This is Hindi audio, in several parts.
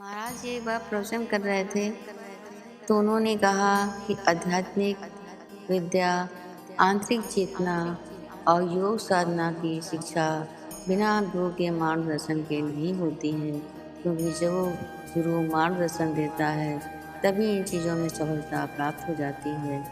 महाराज जी एक बार प्रवचन कर रहे थे तो उन्होंने कहा कि आध्यात्मिक विद्या, आंतरिक चेतना और योग साधना की शिक्षा बिना गुरु के मार्गदर्शन के नहीं होती है, क्योंकि जब वो गुरु मार्गदर्शन देता है तभी इन चीज़ों में सफलता प्राप्त हो जाती है।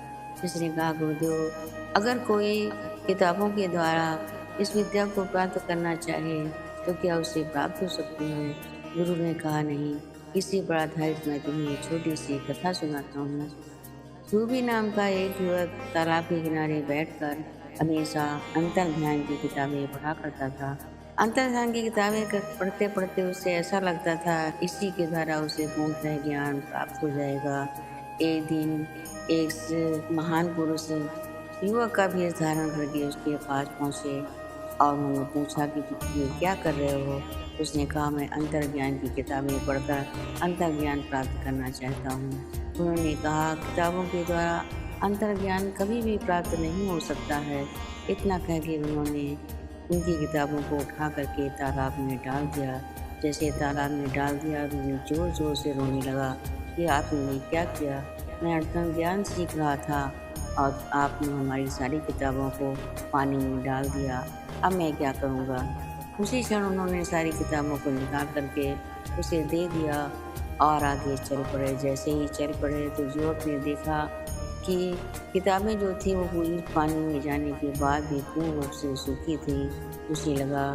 जिसने कहा, गुरुदेव, अगर कोई किताबों के द्वारा इस विद्या को प्राप्त करना चाहे तो क्या उसे प्राप्त हो सकती है? गुरु ने कहा, नहीं। इसी पर आधारित मैं तुम्हें एक छोटी सी कथा सुनाता हूँ। रूबी नाम का एक युवक तालाब के किनारे बैठकर हमेशा अंतर ध्यान की किताबें पढ़ा करता था। अंतर ध्यान की किताबें पढ़ते पढ़ते उसे ऐसा लगता था इसी के द्वारा उसे पूर्णतः ज्ञान प्राप्त हो जाएगा। एक दिन एक महान पुरुष युवक का भेष धारण करके उसके पास पहुंचे और उन्होंने पूछा कि तुम ये क्या कर रहे हो? उसने कहा, मैं अंतर ज्ञान की किताबें पढ़कर अंतर ज्ञान प्राप्त करना चाहता हूँ। उन्होंने कहा, किताबों के द्वारा अंतर ज्ञान कभी भी प्राप्त नहीं हो सकता है। इतना कह के उन्होंने उनकी किताबों को उठा करके तालाब में डाल दिया। जैसे तालाब में डाल दिया, रूबी जोर जोर से रोने लगा कि आपने ये क्या किया? मैं अंतर ज्ञान सीख रहा था और आपने हमारी सारी किताबों को पानी में डाल दिया। अब मैं क्या करूँगा? उसी क्षण उन्होंने सारी किताबों को निकाल करके उसे दे दिया और आगे चल पड़े। जैसे ही चल पड़े तो युवक ने देखा कि किताबें जो थी वो पूरी पानी में जाने के बाद भी पूर्ण रूप से सूखी थी। उसे लगा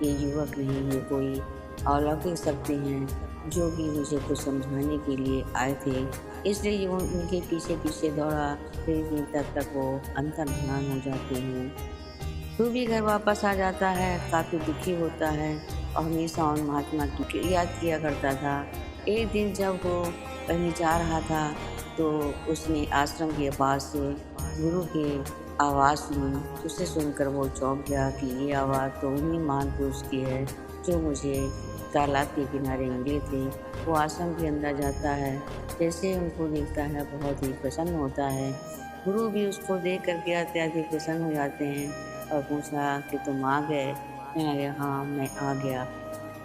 ये युवक नहीं, ये कोई अलौकिक शक्ति हैं जो कि मुझे कुछ समझाने के लिए आए थे। इसलिए वो उनके पीछे पीछे दौड़ा, फिर तब तक वो अंतर्ध्यान हो जाते हैं। रूबी घर वापस आ जाता है, काफ़ी दुखी होता है और हमेशा उन महात्मा की याद किया करता था। एक दिन जब वो कहीं जा रहा था तो उसने आश्रम के पास से गुरु की आवाज़ सुनी। उसे सुनकर वो चौंक गया कि ये आवाज़ तो उन्हीं महान पुरुष की है जो मुझे तालाब के किनारे मिले थे। वो आश्रम के अंदर जाता है, जैसे ही उनको देखता है बहुत ही प्रसन्न होता है। गुरु भी उसको देख करके अत्यधिक प्रसन्न हो जाते हैं और पूछा कि तुम आ गए? कहने लगे, हाँ, मैं आ गया।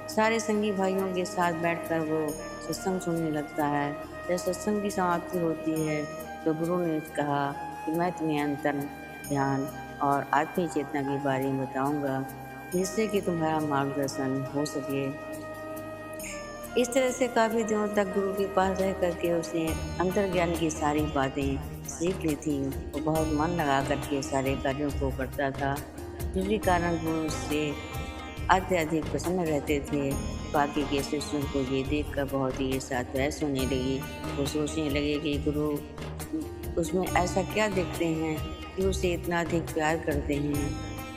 सारे संगी भाइयों के साथ बैठकर वो सत्संग सुनने लगता है। जब सत्संग की समाप्ति होती है तो गुरु ने कहा कि मैं तुम्हें अंतर ध्यान और आत्मिक चेतना के बारे में बताऊंगा, जिससे कि तुम्हारा मार्गदर्शन हो सके। इस तरह से काफ़ी दिनों तक गुरु के पास रह करके उसने अंतर्ज्ञान की सारी बातें सीख ली थी। वो बहुत मन लगा करके सारे कार्यों को करता था, जिसके कारण गुरु उससे अत्यधिक प्रसन्न रहते थे। बाकी के शिष्यों को ये देखकर बहुत ही ईर्ष्या द्वेष होने लगी। वो सोचने लगे कि गुरु उसमें ऐसा क्या देखते हैं कि उसे इतना अधिक प्यार करते हैं।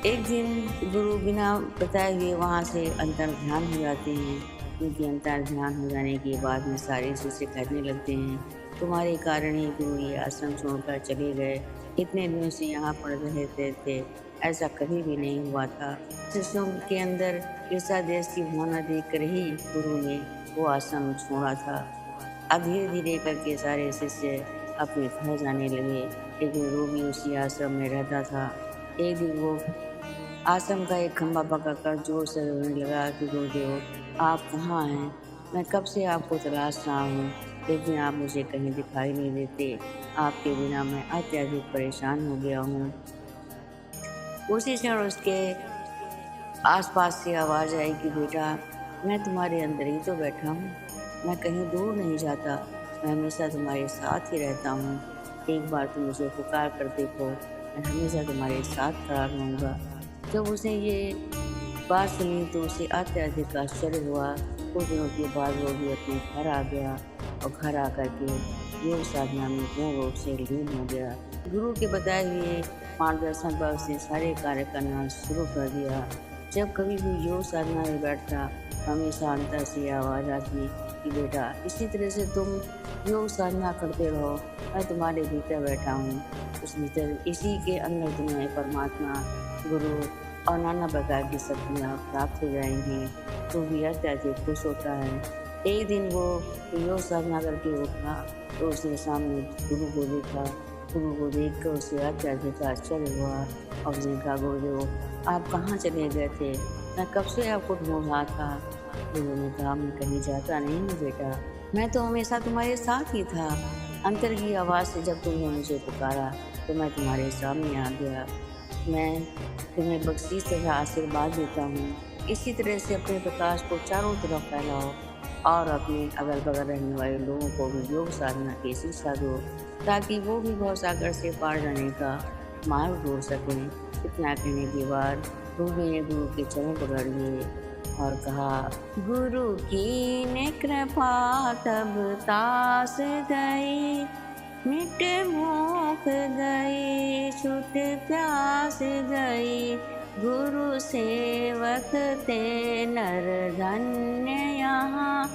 एक दिन गुरु बिना बताए हुए वहाँ से अंतर्ध्यान हो जाते हैं। उनके अंतर्ध्यान हो जाने के बाद में सारे शिष्य कहने लगते हैं, तुम्हारे कारण ही गुरु ये आश्रम छोड़कर चले गए। इतने दिनों से यहाँ पढ़ रहे थे, ऐसा कभी भी नहीं हुआ था। शिष्यों के अंदर ईर्ष्या द्वेष की भावना देखकर ही गुरु ने वो आश्रम छोड़ा था। अब धीरे धीरे करके सारे शिष्य अपने घर जाने लगे, लेकिन रूबी उसी आश्रम में रहता था। एक दिन वो आश्रम का एक खंभा पकड़कर जोर से रोने लगा कि गुरुदेव, आप कहाँ हैं? मैं कब से आपको तलाश रहा हूँ, लेकिन आप मुझे कहीं दिखाई नहीं देते। आपके बिना मैं अत्यधिक परेशान हो गया हूँ। उसी क्षण उसके आसपास से आवाज़ आई कि बेटा, मैं तुम्हारे अंदर ही तो बैठा हूँ, मैं कहीं दूर नहीं जाता, मैं हमेशा तुम्हारे साथ ही रहता हूँ। एक बार तुम मुझे पुकार कर देखो, मैं हमेशा तुम्हारे साथ खड़ा रहूँगा। जब उसने ये बात सुनी तो उसे अत्यधिक आश्चर्य हुआ। कुछ दिनों के बाद वो भी अपने घर आ गया और घर आकर के योग साधना में पूर्ण रूप से लीन हो गया। गुरु के बताए हुए मार्गदर्शन पर उसने सारे कार्य करना शुरू कर दिया। जब कभी भी योग साधना में बैठता, हमेशा अंदर से आवाज़ आती कि बेटा, इसी तरह से तुम योग साधना करते रहो, मैं तुम्हारे भीतर बैठा हूँ। उस भीतर इसी के अंदर तुम्हें परमात्मा, गुरु और नाना प्रकार की शक्तियाँ प्राप्त हो जाएंगी। तो भी अत्यधिक खुश होता है। एक दिन वो योग साधना करके उठा तो उसने सामने गुरु को देखा। गुरु को देख कर उसे अत्यधिक आश्चर्य हुआ और उसने कहा, गुरुदेव, आप कहाँ चले गए थे? मैं कब से आपको ढूंढ रहा था। गुरु ने कहा, मैं कहीं जाता नहीं हूँ बेटा, मैं तो हमेशा तुम्हारे साथ ही था। अंतर की आवाज़ से जब तुमने मुझे पुकारा तो मैं तुम्हारे सामने आ गया। मैं तुम्हें बख्शीश तथा आशीर्वाद देता हूँ। इसी तरह से अपने प्रकाश को चारों तरफ फैलाओ और अपने अगल-बगल रहने वाले लोगों को भी योग साधना की शिक्षा दो, ताकि वो भी भवसागर से पार जाने का मार्ग ढूँढ सकें। इतना कहने के बाद रूबी ने गुरु के चरण पकड़ लिए और कहा, गुरु की ने कृपा तब तास गई, मिट भूख गई छूट प्यास गई, गुरु सेवक ते नर धन्य यहाँ,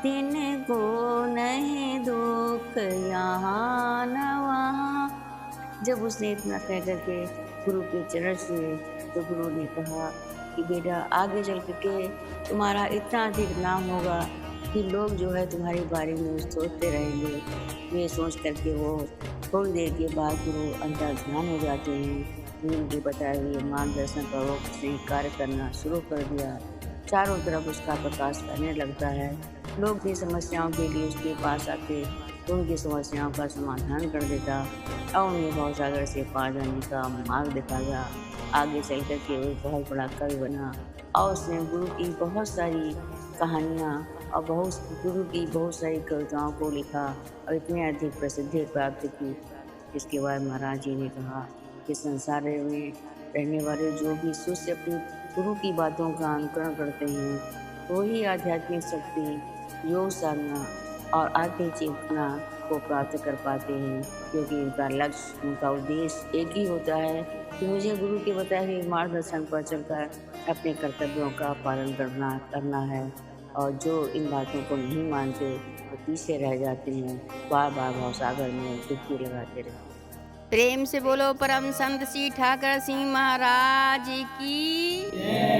तिनको नहीं दुख यहाँ न वहाँ। जब उसने इतना कह करके गुरु के चरण छुए तो गुरु ने कहा कि बेटा आगे चल करके तुम्हारा इतना अधिक नाम होगा कि लोग जो है तुम्हारे बारे में सोचते रहेंगे। ये सोच करके वो थोड़ी देर के बाद गुरु अंतर ध्यान हो जाते हैं। गुरु के बताए हुए मार्गदर्शन पर वो उसने कार्य करना शुरू कर दिया। चारों तरफ उसका प्रकाश फैलने लगता है। लोग अपनी समस्याओं के लिए उसके पास आते तो उनकी समस्याओं का समाधान कर देता और उन्हें भवसागर से पार जाने का मार्ग दिखाया। आगे चल कर के वो बहुत बड़ा कवि बना और उसने गुरु की बहुत सारी कहानियाँ और गुरु की बहुत सारी कविताओं को लिखा और इतने अधिक प्रसिद्धि प्राप्त की। इसके बाद महाराज जी ने कहा कि संसार में रहने वाले जो भी शिष्य अपनी गुरु की बातों का अनुकरण करते हैं वही आध्यात्मिक शक्ति, योग साधना और आत्मिक चेतना को प्राप्त कर पाते हैं, क्योंकि उनका लक्ष्य, उनका उद्देश्य एक ही होता है कि मुझे गुरु के बताए हुए मार्गदर्शन पर चलकर अपने कर्तव्यों का पालन करना है। और जो इन बातों को नहीं मानते वो पीछे रह जाते हैं, बार बार भवसागर में डुबकी लगाते रहते हैं। प्रेम से बोलो परम संत श्री ठाकर सिंह महाराज की।